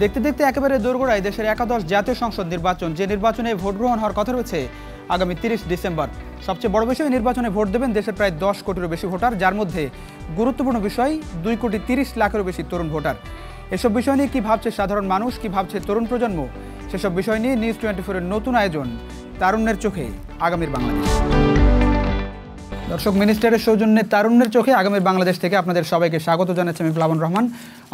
দেখতে দেখতে একেবারে দোরগোড়ায় দেশের একাদশ জাতীয় সংসদ নির্বাচন, যে নির্বাচনে ভোট গ্রহণ হওয়ার কথা রয়েছে আগামী 30 ডিসেম্বর। সবচেয়ে বড় বিষয়, নির্বাচনে ভোট দেবেন দেশের প্রায় 10 কোটিরও বেশি ভোটার, যার মধ্যে গুরুত্বপূর্ণ বিষয় 2,30,00,000-এরও বেশি তরুণ ভোটার। এসব বিষয় নিয়ে কী ভাবছে সাধারণ মানুষ, কী ভাবছে তরুণ প্রজন্ম, সেসব বিষয় নিয়ে নিউজ 24-এর নতুন আয়োজন তারুণ্যের চোখে আগামীর বাংলাদেশ। দর্শক, মিনিস্টারের সৌজন্যে তারুণ্যের চোখে আগামীর বাংলাদেশ থেকে আপনাদের সবাইকে স্বাগত জানাচ্ছি আমি প্লাবন রহমান।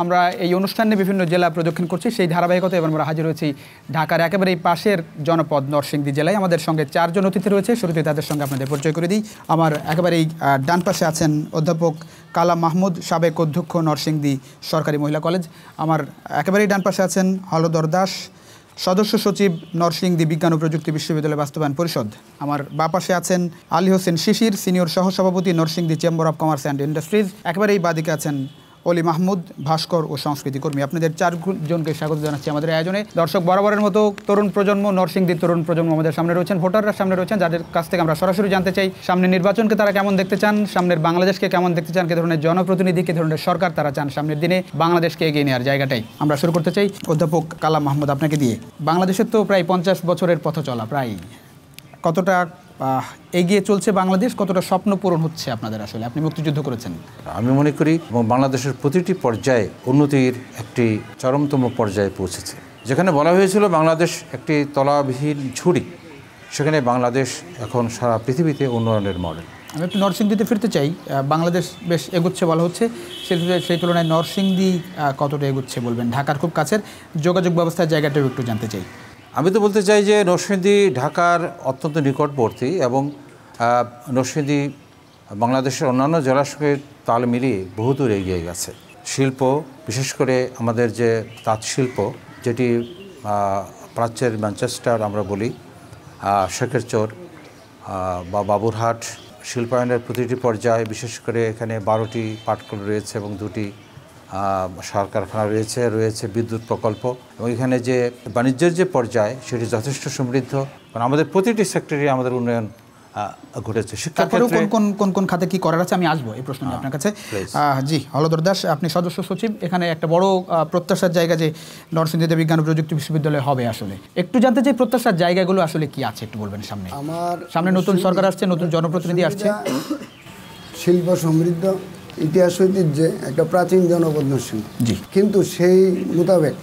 আমরা এই অনুষ্ঠানে বিভিন্ন জেলা প্রদক্ষিণ করছি, সেই ধারাবাহিকতায় এবার আমরা হাজির হয়েছি ঢাকার একেবারেই পাশের জনপদ নরসিংদী জেলায়। আমাদের সঙ্গে 4 জন অতিথি রয়েছে, শুরুতে তাদের সঙ্গে আপনাদের পরিচয় করে দিই। আমার একেবারেই ডান পাশে আছেন অধ্যাপক কালাম মাহমুদ, সাবেক অধ্যক্ষ নরসিংদী সরকারি মহিলা কলেজ। আমার একেবারেই ডান পাশে আছেন হলধর দাস, সদস্য সচিব নরসিংদী বিজ্ঞান ও প্রযুক্তি বিশ্ববিদ্যালয় বাস্তবায়ন পরিষদ। আমার বাঁ পাশে আছেন আলী হোসেন শিশির, সিনিয়র সহসভাপতি Narsingdi chamber of commerce and industries. একেবারেই বাদিকে আছেন অলি মাহমুদ, ভাস্কর ও সংস্কৃতি কর্মী। আপনাদের 4 জনকে স্বাগত জানাচ্ছি আমাদের আয়োজনে। দর্শক, বরাবরের মতো তরুণ প্রজন্ম, নরসিংদীর তরুণ প্রজন্ম আমাদের সামনে রয়েছেন, ভোটাররা সামনে রয়েছেন, যাদের কাছ থেকে আমরা সরাসরি জানতে চাই সামনের নির্বাচনকে তারা কেমন দেখতে চান, সামনের বাংলাদেশকে কেমন দেখতে চান, কে ধরনের জনপ্রতিনিধি, কে ধরনের সরকার তারা চান সামনের দিনে বাংলাদেশকে এগিয়ে নেওয়ার জায়গাটাই। আমরা শুরু করতে চাই অধ্যাপক কালাম মাহমুদ আপনাকে দিয়ে। বাংলাদেশের তো প্রায় 50 বছরের পথ চলা, প্রায় কতটা এগিয়ে চলছে বাংলাদেশ, কতটা স্বপ্ন পূরণ হচ্ছে আপনাদের? আসলে আপনি মুক্তিযুদ্ধ করেছেন। আমি মনে করি বাংলাদেশের প্রতিটি পর্যায়ে উন্নতির একটি চরমতম পর্যায়ে পৌঁছেছে। যেখানে বলা হয়েছিল বাংলাদেশ একটি তলাবিহীন ঝুড়ি, সেখানে বাংলাদেশ এখন সারা পৃথিবীতে উন্নয়নের মডেল। আমি একটু নরসিংদীতে ফিরতে চাই। বাংলাদেশ বেশ এগুচ্ছে বলা হচ্ছে, সেই তুলনায় নরসিংদী কতটা এগুচ্ছে বলবেন? ঢাকার খুব কাছের, যোগাযোগ ব্যবস্থার জায়গাটাও একটু জানতে চাই। আমি তো বলতে চাই যে নরসিংদী ঢাকার অত্যন্ত নিকটবর্তী এবং নরসিংদী বাংলাদেশের অন্যান্য জেলার সঙ্গে তাল মিলিয়ে বহুদূর এগিয়ে গেছে। শিল্প, বিশেষ করে আমাদের যে তাঁত শিল্প, যেটি প্রাচ্যের ম্যানচেস্টার আমরা বলি, শেখের চর বা বাবুরহাট, শিল্পায়নের প্রতিটি পর্যায়ে, বিশেষ করে এখানে 12টি পাটকল রয়েছে এবং 2টি সার কারখানা রয়েছে বিদ্যুৎ প্রকল্প, এবং এখানে যে বাণিজ্যের যে পর্যায় সেটি যথেষ্ট সমৃদ্ধ। কারণ আমাদের প্রতিটি সেক্টরে আমাদের উন্নয়ন ঘটেছে। শিক্ষাক্ষেত্রে কোন কোন খাতে কি করার আছে আমি আসবো এই প্রশ্নটা আপনার কাছে। জি, হলধর দাস, আপনি সদস্য সচিব, এখানে একটা বড় প্রত্যাশার জায়গা যে নরসিংদীতে বিজ্ঞান ও প্রযুক্তি বিশ্ববিদ্যালয় হবে। আসলে একটু জানতে চাই প্রত্যাশার জায়গাগুলো আসলে কি আছে, একটু বলবেন। সামনে নতুন সরকার আসছে, নতুন জনপ্রতিনিধি আসছে। শিল্প সমৃদ্ধ, ইতিহাস ঐতিহ্যে একটা প্রাচীন জনপদ নরসিংদী, কিন্তু সেই মোতাবেক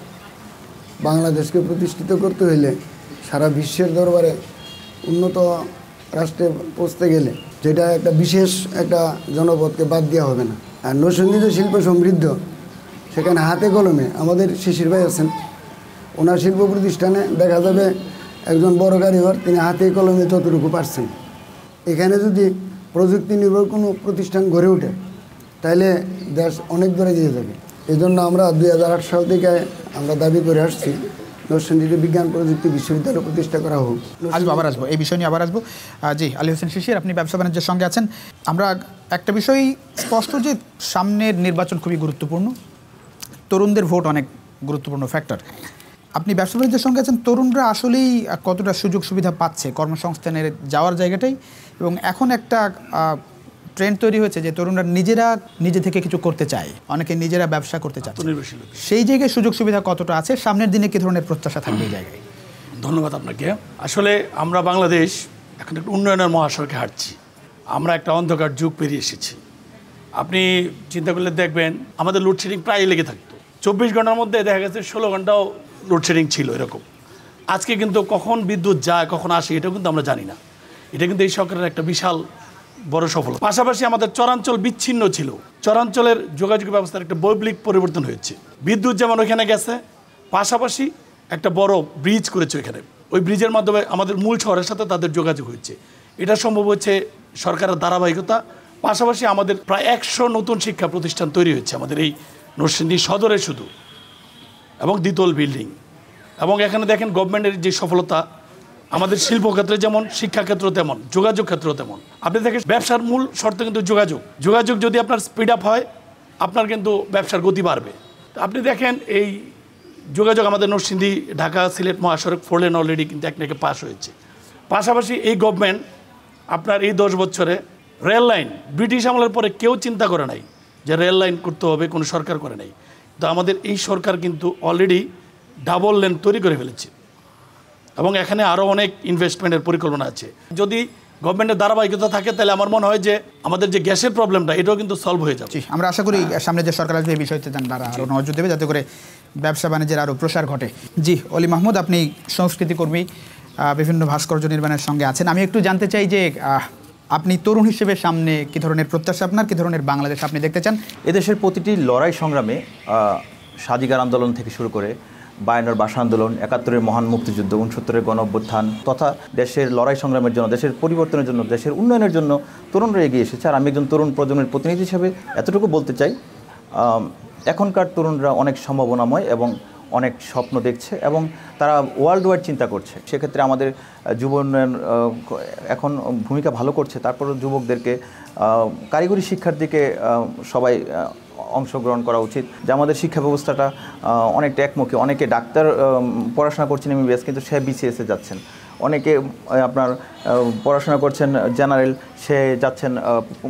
বাংলাদেশকে প্রতিষ্ঠিত করতে হইলে সারা বিশ্বের দরবারে উন্নত রাষ্ট্রে পৌঁছতে গেলে যেটা একটা বিশেষ একটা জনপদকে বাদ দেওয়া হবে না। আর নরসিংদীতে শিল্প সমৃদ্ধ, সেখানে হাতে কলমে আমাদের শিশির ভাই আছেন, ওনার শিল্প প্রতিষ্ঠানে দেখা যাবে একজন বড় কারিগর, তিনি হাতে কলমে যতটুকু পারছেন। এখানে যদি প্রযুক্তি নির্ভর কোনো প্রতিষ্ঠান গড়ে ওঠে তাহলে দেশ অনেক দূরে দিয়ে যাবে। এই জন্য আমরা 2008 সাল থেকে আমরা দাবি করে আসছি নরসিংদীতে বিজ্ঞান প্রযুক্তি বিশ্ববিদ্যালয় প্রতিষ্ঠা করা হোক। আবার আসবো এই বিষয় নিয়ে, আবার আসবো। জি, আলী হোসেন শিশির, আপনি ব্যবসা বাণিজ্যের সঙ্গে আছেন। আমরা একটা বিষয় স্পষ্ট যে সামনের নির্বাচন খুবই গুরুত্বপূর্ণ, তরুণদের ভোট অনেক গুরুত্বপূর্ণ ফ্যাক্টর। আপনি ব্যবসা বাণিজ্যের সঙ্গে আছেন, তরুণরা আসলেই কতটা সুযোগ সুবিধা পাচ্ছে কর্মসংস্থানের যাওয়ার জায়গাটাই, এবং এখন একটা ট্রেন্ড তৈরি হয়েছে যে তরুণরা নিজে থেকে কিছু করতে চায়, অনেকে নিজেরা ব্যবসা করতে চায়। সেই জায়গায় সুযোগ সুবিধা কতটা আছে, সামনের দিনে কী ধরনের প্রত্যাশা থাকবে এই জায়গায়? ধন্যবাদ আপনাকে। আসলে আমরা বাংলাদেশ এখন একটা উন্নয়নের মহাসড়কে হাঁটছি, আমরা একটা অন্ধকার যুগ পেরিয়ে এসেছি। আপনি চিন্তা করলে দেখবেন আমাদের লোডশেডিং প্রায় লেগে থাকতো, 24 ঘন্টার মধ্যে দেখা গেছে 16 ঘন্টাও লোডশেডিং ছিল এরকম। আজকে কিন্তু কখন বিদ্যুৎ যায় কখন আসে এটাও কিন্তু আমরা জানি না। এটা কিন্তু এই সরকারের একটা বিশাল বড় সফলতা। পাশাপাশি আমাদের চরাঞ্চল বিচ্ছিন্ন ছিল, চরাঞ্চলের যোগাযোগ ব্যবস্থার একটা বৈপ্লবিক পরিবর্তন হয়েছে। বিদ্যুৎ যেমন ওইখানে গেছে, পাশাপাশি একটা বড় ব্রিজ করেছে ওইখানে, ওই ব্রিজের মাধ্যমে আমাদের মূল শহরের সাথে তাদের যোগাযোগ হয়েছে। এটা সম্ভব হচ্ছে সরকারের ধারাবাহিকতা। পাশাপাশি আমাদের প্রায় 100 নতুন শিক্ষা প্রতিষ্ঠান তৈরি হচ্ছে আমাদের এই নরসিংদী সদরে শুধু, এবং দ্বিতল বিল্ডিং। এবং এখানে দেখেন গভর্নমেন্টের যে সফলতা, আমাদের শিল্পক্ষেত্রে যেমন, শিক্ষাক্ষেত্র তেমন, যোগাযোগ ক্ষেত্র তেমন। আপনি দেখেন ব্যবসার মূল শর্ত কিন্তু যোগাযোগ যদি আপনার স্পিড আপ হয় আপনার কিন্তু ব্যবসার গতি বাড়বে। আপনি দেখেন এই যোগাযোগ আমাদের নরসিংদী ঢাকা সিলেট মহাসড়ক 4 লেন অলরেডি কিন্তু একনাকে পাস হয়েছে। পাশাপাশি এই গভর্নমেন্ট আপনার এই 10 বছরে রেল লাইন, ব্রিটিশ আমলের পরে কেউ চিন্তা করে নাই যে রেল লাইন করতে হবে, কোনো সরকার করে নাই। তো আমাদের এই সরকার কিন্তু অলরেডি ডাবল লেন তৈরি করে ফেলেছি এবং এখানে আরও অনেক ইনভেস্টমেন্টের পরিকল্পনা আছে। যদি গভর্নমেন্টের ধারাবাহিকতা থাকে তাহলে আমার মনে হয় যে আমাদের যে গ্যাসের প্রবলেমটা এটাও কিন্তু সলভ হয়ে যাবে। আমরা আশা করি সামনে যে সরকার আসবে এই বিষয়তে তারা আরও নজর দেবে যাতে করে ব্যবসা বাণিজ্যের আরও প্রসার ঘটে। জি অলি মাহমুদ, আপনি সংস্কৃতি কর্মী, বিভিন্ন ভাস্কর্য নির্মাণের সঙ্গে আছেন। আমি একটু জানতে চাই যে আপনি তরুণ হিসেবে সামনে কী ধরনের প্রত্যাশা আপনার, কী ধরনের বাংলাদেশ আপনি দেখতে চান? এদেশের প্রতিটি লড়াই সংগ্রামে স্বাধিকার আন্দোলন থেকে শুরু করে 52 ভাষা আন্দোলন, 71-এর মহান মুক্তিযুদ্ধ, 69-এর গণ অভ্যুত্থান তথা দেশের লড়াই সংগ্রামের জন্য, দেশের পরিবর্তনের জন্য, দেশের উন্নয়নের জন্য তরুণরা এগিয়ে এসেছে। আর আমি একজন তরুণ প্রজন্মের প্রতিনিধি হিসেবে এতটুকু বলতে চাই, এখনকার তরুণরা অনেক সম্ভাবনাময় এবং অনেক স্বপ্ন দেখছে এবং তারা ওয়ার্ল্ড ওয়াইড চিন্তা করছে। সেক্ষেত্রে আমাদের যুব উন্নয়ন এখন ভূমিকা ভালো করছে। তারপরও যুবকদেরকে কারিগরি শিক্ষার দিকে সবাই অংশগ্রহণ করা উচিত। যে আমাদের শিক্ষা ব্যবস্থাটা অনেকটা একমুখী। অনেকে ডাক্তার পড়াশোনা করছেন MBBS, কিন্তু সে BCS-এ যাচ্ছেন। অনেকে আপনার পড়াশোনা করছেন জেনারেল, সে যাচ্ছেন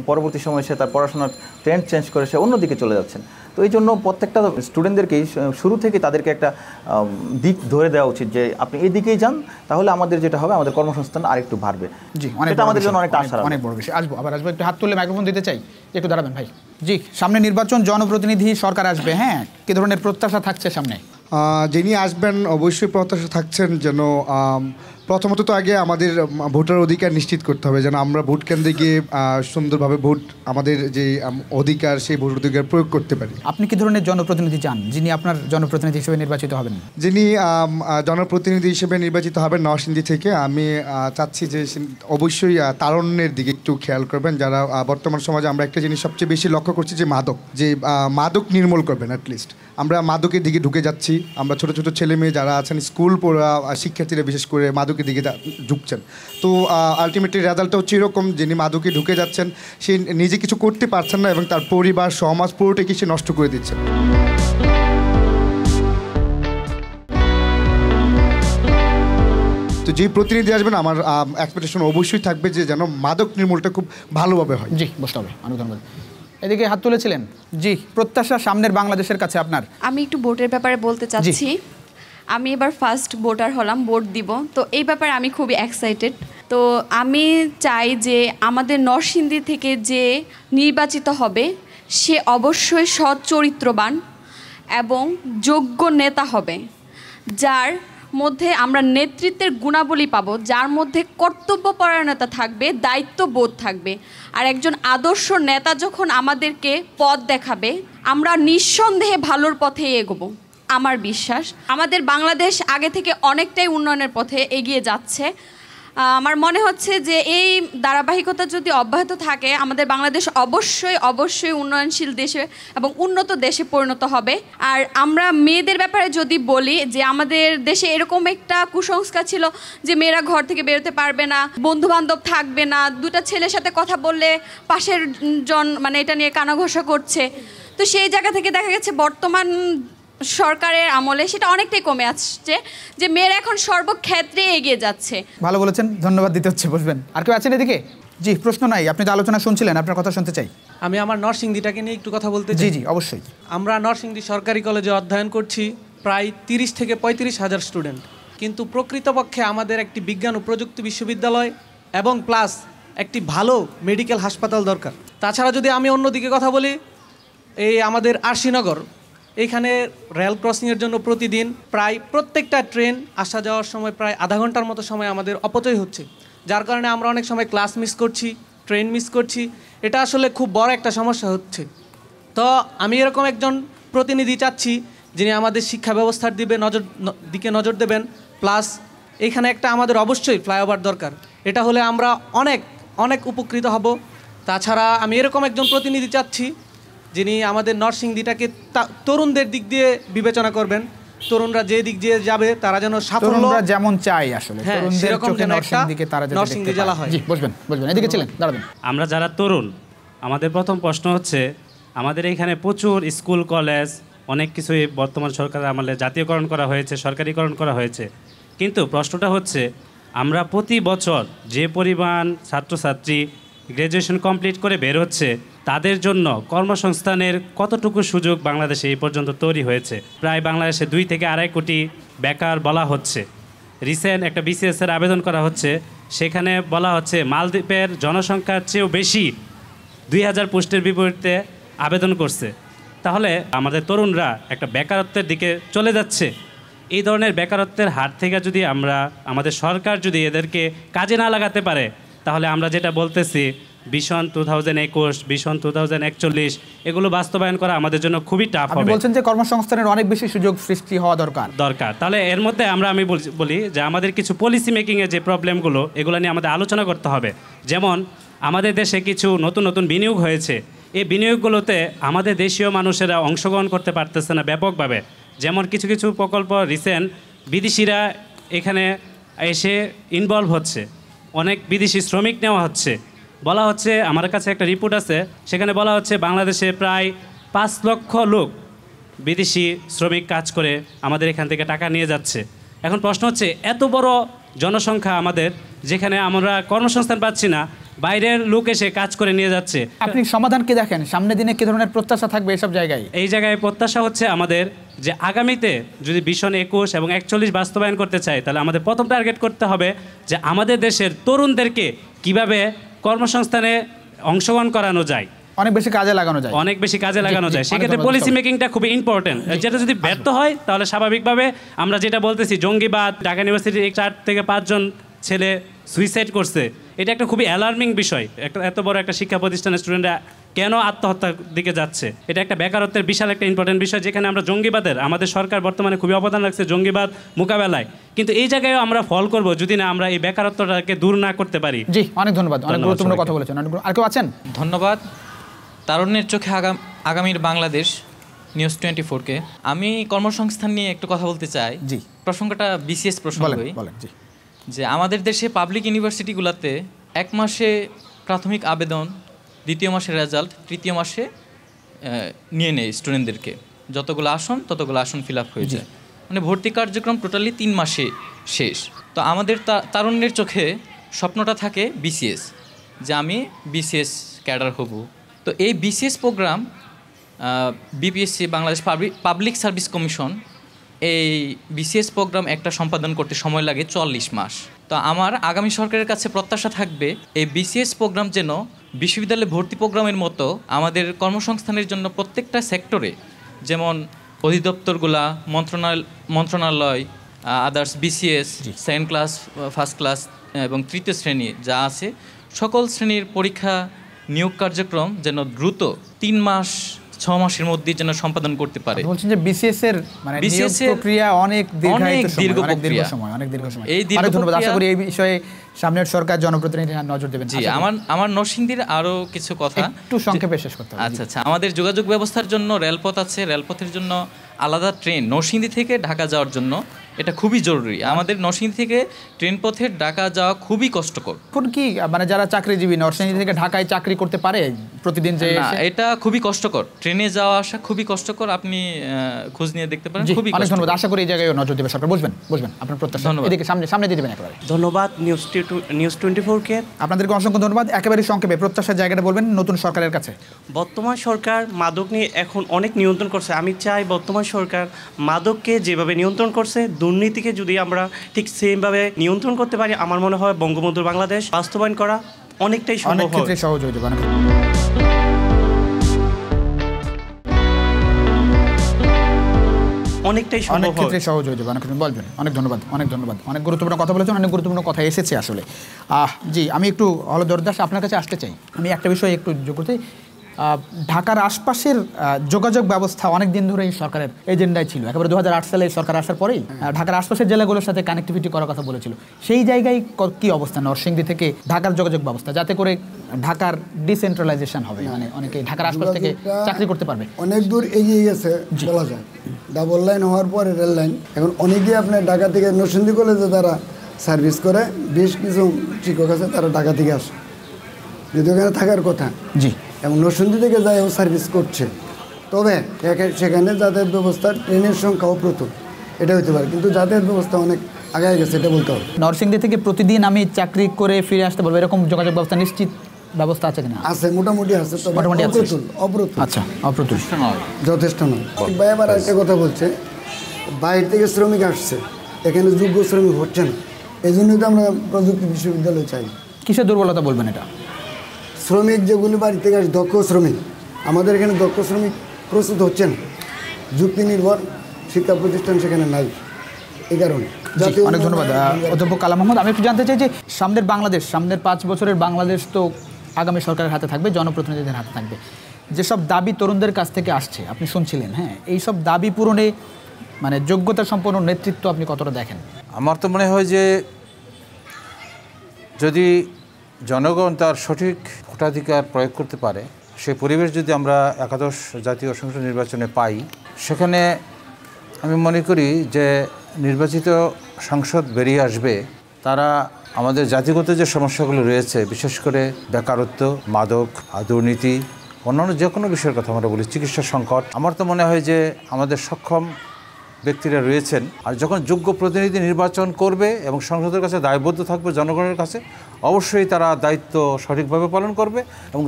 পরবর্তী সময়ে সে তার পড়াশোনার ট্রেন্ড চেঞ্জ করে সে অন্যদিকে চলে যাচ্ছেন। তো এই জন্য প্রত্যেকটা স্টুডেন্টদেরকেই শুরু থেকে তাদেরকে একটা দিক ধরে দেওয়া উচিত যে আপনি এই দিকেই যান, তাহলে আমাদের যেটা হবে আমাদের কর্মসংস্থান আরেকটু বাড়বে। জি, এটা আমাদের জন্য অনেকটা আশা, অনেক বড় বিষয়। আসবো একটু হাত তুলে মাইক্রোফোন দিতে চাই, একটু দাঁড়াবেন ভাই। জি, সামনে নির্বাচন, জনপ্রতিনিধি সরকার আসবে, হ্যাঁ, কী ধরনের প্রত্যাশা থাকছে সামনে? যিনি আসবেন অবশ্যই প্রত্যাশা থাকছেন যেন প্রথমত তো আগে আমাদের ভোটার অধিকার নিশ্চিত করতে হবে, যেন আমরা ভোট কেন্দ্রে গিয়ে সুন্দরভাবে ভোট, আমাদের যে অধিকার সেই ভোট অধিকার প্রয়োগ করতে পারি। আপনি কি ধরনের জনপ্রতিনিধি চান যিনি আপনার জনপ্রতিনিধি হিসেবে নির্বাচিত হবেন? যিনি জনপ্রতিনিধি হিসেবে নির্বাচিত হবেন নরসিংদী থেকে, আমি চাচ্ছি যে অবশ্যই তারুণ্যের দিকে একটু খেয়াল করবেন। যারা বর্তমান সমাজে আমরা একটা জিনিস সবচেয়ে বেশি লক্ষ্য করছি যে মাদক নির্মূল করবেন। অ্যাটলিস্ট আমরা মাদকের দিকে ঢুকে যাচ্ছি। আমরা ছোট ছোট ছেলে মেয়ে যারা আছেন, স্কুল পড়া শিক্ষার্থীরা বিশেষ করে মাদকের দিকে ঢুকছেন। তো আলটিমেটলি রেজাল্টটা হচ্ছে এরকম, যিনি মাদকে ঢুকে যাচ্ছেন সে নিজে কিছু করতে পারছেন না এবং তার পরিবার সমাজ পুরোটাকে সে নষ্ট করে দিচ্ছেন। তো যে প্রতিনিধি আসবেন আমার এক্সপেকটেশন অবশ্যই থাকবে যে যেন মাদক নির্মূলটা খুব ভালোভাবে হয়। জি, বসতে হবে। অনেক ধন্যবাদ। এদিকে হাত তুলেছিলেন। জি, প্রত্যাশা সামনের বাংলাদেশের কাছে আপনার? আমি একটু ভোটের ব্যাপারে বলতে চাচ্ছি। আমি এবার ফার্স্ট ভোটার হলাম, ভোট দিব। তো এই ব্যাপারে আমি খুবই এক্সাইটেড। তো আমি চাই যে আমাদের নরসিংদী থেকে যে নির্বাচিত হবে সে অবশ্যই সৎ চরিত্রবান এবং যোগ্য নেতা হবে, যার মধ্যে আমরা নেতৃত্বের গুণাবলী পাবো, যার মধ্যে কর্তব্যপরায়ণতা থাকবে, দায়িত্ববোধ থাকবে। আর একজন আদর্শ নেতা যখন আমাদেরকে পথ দেখাবে, আমরা নিঃসন্দেহে ভালোর পথে এগোবো। আমার বিশ্বাস আমাদের বাংলাদেশ আগে থেকে অনেকটাই উন্নয়নের পথে এগিয়ে যাচ্ছে। আমার মনে হচ্ছে যে এই ধারাবাহিকতা যদি অব্যাহত থাকে, আমাদের বাংলাদেশ অবশ্যই উন্নয়নশীল দেশে এবং উন্নত দেশে পরিণত হবে। আর আমরা মেয়েদের ব্যাপারে যদি বলি যে আমাদের দেশে এরকম একটা কুসংস্কার ছিল যে মেয়েরা ঘর থেকে বেরোতে পারবে না, বন্ধুবান্ধব থাকবে না, দুটো ছেলের সাথে কথা বললে পাশের মানে এটা নিয়ে কানাঘষা করছে। তো সেই জায়গা থেকে দেখা গেছে বর্তমান সরকারের আমলে সেটা অনেকটাই কমে আসছে, যে মেয়েরা এখন সর্বক্ষেত্রে এগিয়ে যাচ্ছে। ভালো বলেছেন, ধন্যবাদ দিতে হচ্ছে। বসবেন। আর কেউ আছেন এদিকে? জি, প্রশ্ন নাই, আপনি তো আলোচনা শুনছিলেন, আপনার কথা শুনতে চাই। আমি আমার নরসিংদীটাকে নিয়ে একটু কথা বলতে চাই। জি জি, অবশ্যই। আমরা নরসিংদী সরকারি কলেজে অধ্যয়ন করছি, প্রায় 30 থেকে 35 হাজার স্টুডেন্ট। কিন্তু প্রকৃতপক্ষে আমাদের একটি বিজ্ঞান ও প্রযুক্তি বিশ্ববিদ্যালয় এবং প্লাস একটি ভালো মেডিকেল হাসপাতাল দরকার। তাছাড়া যদি আমি অন্যদিকে কথা বলি, এই আমাদের আরশিনগর, এইখানে রেল ক্রসিংয়ের জন্য প্রতিদিন প্রায় প্রত্যেকটা ট্রেন আসা যাওয়ার সময় প্রায় আধা ঘন্টার মতো সময় আমাদের অপচয় হচ্ছে, যার কারণে আমরা অনেক সময় ক্লাস মিস করছি, ট্রেন মিস করছি। এটা আসলে খুব বড় একটা সমস্যা হচ্ছে। তো আমি এরকম একজন প্রতিনিধি চাচ্ছি যিনি আমাদের শিক্ষা ব্যবস্থার দিকে নজর দেবেন। প্লাস এইখানে একটা আমাদের অবশ্যই ফ্লাইওভার দরকার। এটা হলে আমরা অনেক উপকৃত হব। তাছাড়া আমি এরকম একজন প্রতিনিধি চাচ্ছি যিনি আমাদের নরসিংদীটাকে তরুণদের দিক দিয়ে বিবেচনা করবেন। তরুণরা যে দিক দিয়ে যাবে তারা যেন সাফল্য যেমন চাই আসলে, সেরকম যেন একটা নরসিংদী জেলা হয়। জি, বসবেন। এদিকে ছিলেন, দাঁড়াবেন। আমরা যারা তরুণ, আমাদের প্রথম প্রশ্ন হচ্ছে, আমাদের এখানে প্রচুর স্কুল কলেজ অনেক কিছুই বর্তমান সরকারের আমলে জাতীয়করণ করা হয়েছে, সরকারিকরণ করা হয়েছে। কিন্তু প্রশ্নটা হচ্ছে, আমরা প্রতি বছর যে পরিমাণ ছাত্রছাত্রী গ্র্যাজুয়েশন কমপ্লিট করে বের হচ্ছে, তাদের জন্য কর্মসংস্থানের কতটুকু সুযোগ বাংলাদেশে এই পর্যন্ত তৈরি হয়েছে? প্রায় বাংলাদেশে 2 থেকে 2.5 কোটি বেকার বলা হচ্ছে। রিসেন্ট একটা বিসিএসের আবেদন করা হচ্ছে, সেখানে বলা হচ্ছে মালদ্বীপের জনসংখ্যার চেয়েও বেশি 2000 পোস্টের বিপরীতে আবেদন করছে। তাহলে আমাদের তরুণরা একটা বেকারত্বের দিকে চলে যাচ্ছে। এই ধরনের বেকারত্বের হার থেকে যদি আমাদের সরকার যদি এদেরকে কাজে না লাগাতে পারে, তাহলে আমরা যেটা বলতেছি ভিশন 2021, ভিশন 2041 এগুলো বাস্তবায়ন করা আমাদের জন্য খুবই টাফ হবে। আপনি বলছেন যে কর্মসংস্থানের অনেক বেশি সুযোগ সৃষ্টি হওয়া দরকার। তাহলে এর মধ্যে আমি বলি যে আমাদের কিছু পলিসি মেকিংয়ের যে প্রবলেমগুলো, এগুলো নিয়ে আমাদের আলোচনা করতে হবে। যেমন আমাদের দেশে কিছু নতুন নতুন বিনিয়োগ হয়েছে, এই বিনিয়োগগুলোতে আমাদের দেশীয় মানুষেরা অংশগ্রহণ করতে পারতেছে না ব্যাপকভাবে। যেমন কিছু কিছু প্রকল্প রিসেন্ট বিদেশিরা এখানে এসে ইনভলভ হচ্ছে, অনেক বিদেশি শ্রমিক নেওয়া হচ্ছে। বলা হচ্ছে, আমার কাছে একটা রিপোর্ট আছে, সেখানে বলা হচ্ছে বাংলাদেশে প্রায় 5 লক্ষ লোক বিদেশি শ্রমিক কাজ করে আমাদের এখান থেকে টাকা নিয়ে যাচ্ছে। এখন প্রশ্ন হচ্ছে, এত বড় জনসংখ্যা আমাদের, যেখানে আমরা কর্মসংস্থান পাচ্ছি না, বাইরের লোক এসে কাজ করে নিয়ে যাচ্ছে। আপনি সমাধান কি দেখেন? সামনের দিনে কি ধরনের প্রত্যাশা থাকবে এসব জায়গায়? এই জায়গায় প্রত্যাশা হচ্ছে আমাদের যে আগামীতে যদি ভিশন 21 এবং 41 বাস্তবায়ন করতে চাই, তাহলে আমাদের প্রথম টার্গেট করতে হবে যে আমাদের দেশের তরুণদেরকে কিভাবে কর্মসংস্থানে অংশগ্রহণ করানো যায়, অনেক বেশি কাজে লাগানো যায়। সেক্ষেত্রে পলিসি মেকিংটা খুবই ইম্পর্টেন্ট। যেটা যদি ব্যর্থ হয়, তাহলে স্বাভাবিকভাবে আমরা যেটা বলতেছি জঙ্গিবাদ, ঢাকা ইউনিভার্সিটির 4 থেকে 5 জন ছেলে সুইসাইড করছে, এটা একটা খুবই অ্যালার্মিং বিষয়। এত বড় একটা শিক্ষা প্রতিষ্ঠানের স্টুডেন্টরা কেন আত্মহত্যার দিকে যাচ্ছে? এটা একটা বেকারত্বের বিশাল একটা ইম্পর্টেন্ট বিষয়, যেখানে আমরা জঙ্গিবাদের, আমাদের সরকার বর্তমানে খুবই অবদান রাখছে জঙ্গিবাদ মোকাবেলায়, কিন্তু এই জায়গায় আমরা ফল করব যদি না আমরা এই বেকারত্বটাকে দূর না করতে পারি। জি, অনেক ধন্যবাদ, অনেক গুরুত্বপূর্ণ কথা বলেছেন। আর কেউ আছেন? ধন্যবাদ। তারুণ্যের চোখে আগামীর বাংলাদেশ নিউজ 24-কে আমি কর্মসংস্থান নিয়ে একটু কথা বলতে চাই। জি, প্রসঙ্গটা বিসিএস প্রসঙ্গই। বলেন। জি, যে আমাদের দেশে পাবলিক ইউনিভার্সিটিগুলোতে 1 মাসে প্রাথমিক আবেদন, 2য় মাসের রেজাল্ট, 3য় মাসে নিয়ে নেয় স্টুডেন্টদেরকে। যতগুলো আসন ফিল আপ হয়ে যায়, মানে ভর্তি কার্যক্রম টোটালি 3 মাসে শেষ। তো আমাদের তারুণ্যের চোখে স্বপ্নটা থাকে বিসিএস, যে আমি বিসিএস ক্যাডার হব। তো এই BCS programme BPSC, Bangladesh public service commission, এই বিসিএস প্রোগ্রাম একটা সম্পাদন করতে সময় লাগে 40 মাস। তো আমার আগামী সরকারের কাছে প্রত্যাশা থাকবে এই বিসিএস প্রোগ্রাম যেন বিশ্ববিদ্যালয় ভর্তি প্রোগ্রামের মতো আমাদের কর্মসংস্থানের জন্য প্রত্যেকটা সেক্টরে, যেমন অধিদপ্তরগুলা, মন্ত্রণালয়, others BCS, second class, first class এবং 3য় শ্রেণী যা আছে, সকল শ্রেণীর পরীক্ষা নিয়োগ কার্যক্রম যেন দ্রুত 3 মাস 6 মাসের মধ্যে যেন সম্পাদন করতে পারে। বলছেন যে বিসিএস এর মানে নিয়োগ প্রক্রিয়া অনেক দীর্ঘ সময়। ধন্যবাদ। আশা করি এই বিষয়ে সামনের সরকার জনপ্রতিনিধি নজর দেবেন। জি, আমার নরসিংদীর আরো কিছু কথা একটু সংক্ষেপে শেষ করতে হবে। আচ্ছা, আমাদের যোগাযোগ ব্যবস্থার জন্য রেলপথ আছে, রেলপথের জন্য আলাদা ট্রেন নরসিংদী থেকে ঢাকা যাওয়ার জন্য এটা খুবই জরুরি। আমাদের নরসিংদী থেকে ট্রেন পথে ঢাকা যাওয়া খুবই কষ্টকর। এখন কি মানে যারা চাকরিজীবী নরসিংদী থেকে ঢাকায় চাকরি করতে পারে প্রতিদিন? যে এটা খুবই কষ্টকর, ট্রেনে যাওয়া আসা খুবই কষ্টকর। আপনি খোঁজ নিয়ে দেখতে পারেন। খুবই অনেক ধন্যবাদ। আশা করি এই জায়গায় নজর দেবে সরকার। বুঝবেন আপনার প্রত্যাশা। এদিকে সামনে দিয়ে দেবেন একেবারে। ধন্যবাদ নিউজ 24-কে। আপনাদেরকে অসংখ্য ধন্যবাদ। একেবারে সংক্ষেপে প্রত্যাশার জায়গাটা বলবেন নতুন সরকারের কাছে। বর্তমান সরকার মাদক নিয়ে এখন অনেক নিয়ন্ত্রণ করছে। আমি চাই বর্তমান সরকার মাদককে যেভাবে নিয়ন্ত্রণ করছে, দুর্নীতিকে যদি আমরা ঠিক সেমভাবে নিয়ন্ত্রণ করতে পারি, আমার মনে হয় বঙ্গবন্ধুর বাংলাদেশ বাস্তবায়ন করা অনেকটাই সম্ভব হবে। ক্ষেত্রে সহজ হয়ে যাবে। অনেক ক্ষেত্রে সহজ হয়ে যাবে। বলবেন। অনেক ধন্যবাদ। অনেক গুরুত্বপূর্ণ কথা বলেছেন, অনেক গুরুত্বপূর্ণ কথা এসেছে আসলে। জি, আমি একটু হলধর দাস আপনার কাছে আসতে চাই। আমি একটা বিষয় একটু যোগ করতে, ঢাকার আশপাশের যোগাযোগ ব্যবস্থা অনেক দিন ধরেই সরকারের এজেন্ডায় ছিল। একেবারে 2008 সালে সরকার আসার পরেই ঢাকার আশপাশের জেলাগুলোর সাথে কানেক্টিভিটি করার কথা বলেছিল। সেই জায়গায় কি অবস্থা নরসিংদী থেকে ঢাকার যোগাযোগ ব্যবস্থা, যাতে করে ঢাকার ডিসেন্ট্রালাইজেশন হবে, মানে অনেকে ঢাকার আশপাশ থেকে চাকরি করতে পারবে? অনেক দূর এগিয়ে গেছে বলা যায়। ডাবল লাইন হওয়ার পরে রেল লাইন, এখন অনেকেই আপনার ঢাকা থেকে নরসিংদী কলেজে তারা সার্ভিস করে। বেশ কিছু শিক্ষক আছে তারা ঢাকা থেকে আসে, যদি ওখানে থাকার কথা। জি, এবং নরসিংদী থেকে যায় ও সার্ভিস করছে। তবে সেখানে যাতায়াত ব্যবস্থা, ট্রেনের সংখ্যাও প্রথম, এটা হতে পারে, কিন্তু যাতায়াত ব্যবস্থা অনেক আগায় গেছে, এটা বলতে হবে। নরসিংদী থেকে প্রতিদিন আমি চাকরি করে ফিরে আসতে পারবো এরকম যোগাযোগ ব্যবস্থা নিশ্চিত ব্যবস্থা আছে কিনা? আছে, মোটামুটি আছে, তবে মোটামুটি আছে। অপ্রতুল। আচ্ছা, অপ্রতুল। যথেষ্ট নয়। ভাই আবার একটা কথা বলছে, বাইরে থেকে শ্রমিক আসছে, এখানে যোগ্য শ্রমিক হচ্ছে না, এই জন্যই তো আমরা প্রযুক্তি বিশ্ববিদ্যালয় চাই। কিসের দুর্বলতা বলবেন এটা? শ্রমিক যেগুলি বাড়ি থেকে আসে, দক্ষ শ্রমিক, আমাদের এখানে দক্ষ শ্রমিক প্রস্তুত হচ্ছে না, যুক্তি নির্ভর শিক্ষা প্রতিষ্ঠান সেখানে নাই, এই কারণে। অনেক ধন্যবাদ অধ্যাপক কালাম মোহাম্মদ। আমি একটু জানতে চাই যে সামনের বাংলাদেশ, সামনের 5 বছরের বাংলাদেশ তো আগামী সরকারের হাতে থাকবে, জনপ্রতিনিধিদের হাতে থাকবে। যেসব দাবি তরুণদের কাছ থেকে আসছে, আপনি শুনছিলেন, হ্যাঁ, এই সব দাবি পূরণে মানে যোগ্যতা সম্পন্ন নেতৃত্ব আপনি কতটা দেখেন? আমার তো মনে হয় যে যদি জনগণ তার সঠিক ভোটাধিকার প্রয়োগ করতে পারে, সেই পরিবেশ যদি আমরা একাদশ জাতীয় সংসদ নির্বাচনে পাই, সেখানে আমি মনে করি যে নির্বাচিত সংসদ বেরিয়ে আসবে, তারা আমাদের জাতিগত যে সমস্যাগুলো রয়েছে, বিশেষ করে বেকারত্ব, মাদক, দুর্নীতি, অন্যান্য যে কোনো বিষয়ের কথা আমরা বলি, চিকিৎসা সংকট, আমার তো মনে হয় যে আমাদের সক্ষম ব্যক্তিরা রয়েছেন। আর যখন যোগ্য প্রতিনিধি নির্বাচন করবে এবং সংসদের কাছে দায়বদ্ধ থাকবে জনগণের কাছে, অবশ্যই তারা দায়িত্ব সঠিকভাবে পালন করবে এবং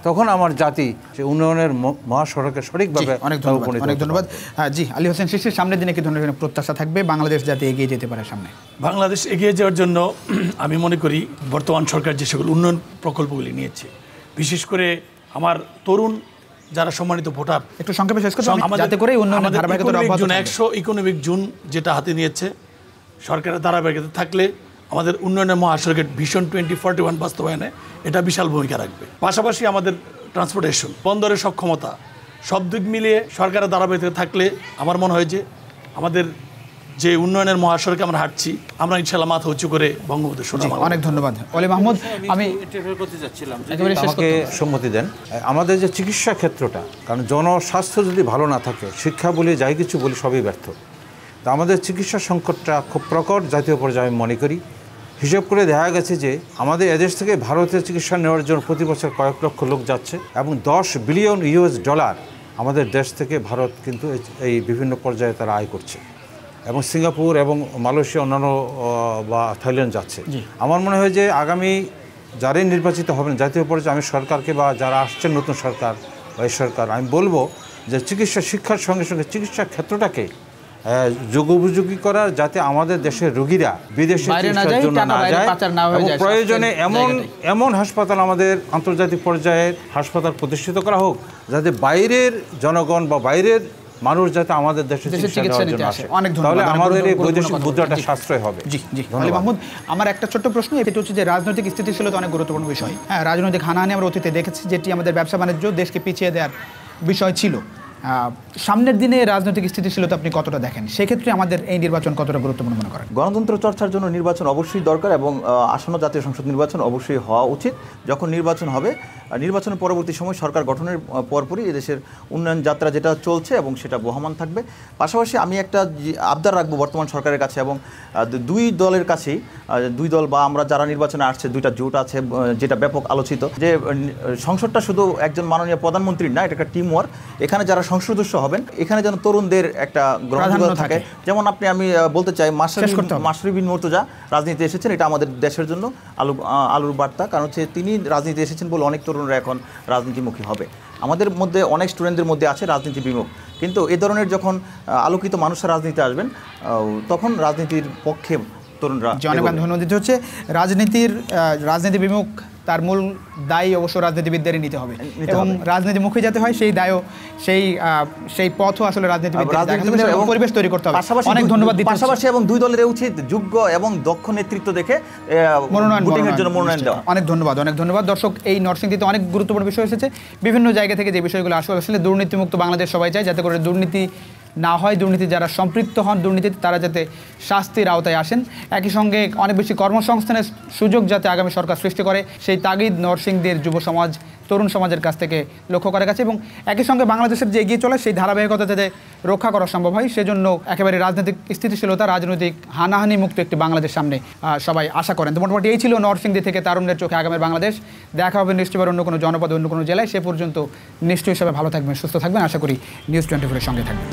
তখন আমার জাতি যে উন্নয়নের মহাসড়কে সঠিকভাবে। অনেক ধন্যবাদ। জি, আলী হোসেন শিশির, সামনের দিনে কি ধরনের প্রত্যাশা থাকবে বাংলাদেশ যাতে এগিয়ে যেতে পারে সামনে? বাংলাদেশ এগিয়ে যাওয়ার জন্য আমি মনে করি বর্তমান সরকার যে সকল উন্নয়ন প্রকল্পগুলি নিয়েছে, বিশেষ করে আমার তরুণ যারা সম্মানিত ভোটার, একটু সংক্ষেপে শেষ করতে যাতে করে উন্নয়নের ধারাবাহিকতা অব্যাহত থাকে। 100 ইকোনমিক জোন যেটা হাতে নিয়েছে সরকারের ধারাবাহিকতা থাকলে আমাদের উন্নয়নের মহাসড়কের ভিশন 2041 বাস্তবায়নে এটা বিশাল ভূমিকা রাখবে। পাশাপাশি আমাদের ট্রান্সপোর্টেশন, বন্দরের সক্ষমতা, সব দিক মিলিয়ে সরকারের ধারাবাহিকতা থাকলে আমার মনে হয় যে আমাদের যে উন্নয়নের মহাসড়কে আমরা হাঁটছি, আমরা ইনশাআল্লাহ মাথা উঁচু করে বঙ্গবন্ধু সোনার। অনেক ধন্যবাদ অলি মাহমুদ। আমি করতে চাচ্ছিলাম আমাকে সম্মতি দেন। আমাদের যে চিকিৎসা ক্ষেত্রটা, কারণ জনস্বাস্থ্য যদি ভালো না থাকে, শিক্ষা বলি যাই কিছু বলি সবই ব্যর্থ। তো আমাদের চিকিৎসা সংকটটা খুব প্রকট জাতীয় পর্যায়ে আমি মনে করি। হিসাব করে দেখা গেছে যে আমাদের এদেশ থেকে ভারতে চিকিৎসা নেওয়ার জন্য প্রতি বছর কয়েক লক্ষ লোক যাচ্ছে এবং $10 বিলিয়ন আমাদের দেশ থেকে ভারত কিন্তু এই বিভিন্ন পর্যায়ে তারা আয় করছে এবং সিঙ্গাপুর এবং মালয়েশিয়া, অন্যান্য বা থাইল্যান্ড যাচ্ছে। আমার মনে হয় যে আগামী যারাই নির্বাচিত হবেন জাতীয় পর্যায়ে, আমি সরকারকে বা যারা আসছেন নতুন সরকার বা এই সরকার, আমি বলবো যে চিকিৎসা শিক্ষার সঙ্গে সঙ্গে চিকিৎসা ক্ষেত্রটাকে যোগোপযোগী করার, যাতে আমাদের দেশের রোগীরা বিদেশে চিকিৎসার জন্য না যায় এবং প্রয়োজনে এমন হাসপাতাল, আমাদের আন্তর্জাতিক পর্যায়ের হাসপাতাল প্রতিষ্ঠিত করা হোক, যাতে বাইরের জনগণ বা বাইরের মানুষ যাতে আমাদের দেশে চিকিৎসা নেওয়ার জন্য আসে। তাহলে আমাদের এই বৈদেশিক মুদ্রাটা সাশ্রয় হবে। জি জি, আলী মাহমুদ, আমার একটা ছোট্ট প্রশ্ন, এটা হচ্ছে যে রাজনৈতিক স্থিতিশীলতা অনেক গুরুত্বপূর্ণ বিষয়। হ্যাঁ, রাজনৈতিক হানাহানি আমরা অতীতে দেখেছি, যেটি আমাদের ব্যবসা বাণিজ্য দেশকে পিছিয়ে দেওয়ার বিষয় ছিল। সামনের দিনে রাজনৈতিক স্থিতিশীলতা আপনি কতটা দেখেন? সেক্ষেত্রে আমাদের এই নির্বাচন কতটা গুরুত্বপূর্ণ মনে করেন? গণতন্ত্র চর্চার জন্য নির্বাচন অবশ্যই দরকার এবং আসন্ন জাতীয় সংসদ নির্বাচন অবশ্যই হওয়া উচিত। যখন নির্বাচন হবে, নির্বাচনের পরবর্তী সময় সরকার গঠনের পরপরই এদেশের উন্নয়ন যাত্রা যেটা চলছে এবং সেটা বহমান থাকবে। পাশাপাশি আমি একটা আবদার রাখবো বর্তমান সরকারের কাছে এবং দুই দলের কাছেই, দুই দল বা আমরা যারা নির্বাচনে আসছে, দুইটা জোট আছে যেটা ব্যাপক আলোচিত, যে সংসদটা শুধু একজন মাননীয় প্রধানমন্ত্রীর না, এটা একটা টিম ওয়ার্ক। এখানে যারা সংসদ সদস্য হবেন, এখানে যেন তরুণদের একটা গ্রহণযোগ্যতা থাকে। যেমন আমি বলতে চাই, মাশরাফি বিন মুর্তজা রাজনীতি এসেছেন, এটা আমাদের দেশের জন্য আলুর বার্তা, কারণ হচ্ছে তিনি রাজনীতি এসেছেন বলে অনেক তরুণরা এখন রাজনীতিমুখী হবে। আমাদের মধ্যে অনেক স্টুডেন্টদের মধ্যে আছে রাজনীতি বিমুখ, কিন্তু এ ধরনের যখন আলোকিত মানুষরা রাজনীতিতে আসবেন, তখন রাজনীতির পক্ষে তরুণরা। অনেক ধন্যবাদ দিতে হচ্ছে। রাজনীতি বিমুখ, তার মূল দায়ী অবশ্য রাজনীতিবিদদেরই নিতে হবে এবং রাজনীতিমুখী যাতে হয় সেই দায়ও সেই পথও আসলে রাজনীতিবিদদের এবং পরিবেশ তৈরি করতে হবে। অনেক ধন্যবাদ দিতে পাশাপাশি এবং দুই দলের উচিত যোগ্য এবং দক্ষ নেতৃত্ব দেখে মনোনয়নের জন্য মনোনয়ন দেওয়া। অনেক ধন্যবাদ দর্শক। এই নরসিংদীতে অনেক গুরুত্বপূর্ণ বিষয় এসেছে, বিভিন্ন জায়গা থেকে যে বিষয়গুলো আসলে দুর্নীতিমুক্ত বাংলাদেশ সবাই চায়, যাতে করে দুর্নীতি না হয়, দুর্নীতি যারা সম্পৃক্ত হন দুর্নীতিতে তারা যাতে শাস্তির আওতায় আসেন, একই সঙ্গে অনেক বেশি কর্মসংস্থানের সুযোগ যাতে আগামী সরকার সৃষ্টি করে, সেই তাগিদ নরসিংদীর যুব সমাজ, তরুণ সমাজের কাছ থেকে লক্ষ্য করা গেছে এবং একই সঙ্গে বাংলাদেশের যে এগিয়ে চলে সেই ধারাবাহিকতা যাতে রক্ষা করা সম্ভব হয়, সেজন্য একেবারে রাজনৈতিক স্থিতিশীলতা, রাজনৈতিক হানাহানি মুক্ত একটি বাংলাদেশ সামনে সবাই আশা করেন। তো মোটামুটি এই ছিল নরসিংদী থেকে তারুণ্যের চোখে আগামীর বাংলাদেশ। দেখা হবে নিশ্চয়ই অন্য কোনো জনপদে, অন্য কোনো জেলায়। সে পর্যন্ত নিশ্চয়ই সবাই ভালো থাকবেন, সুস্থ থাকবেন। আশা করি নিউজ 24-এর সঙ্গে থাকবেন।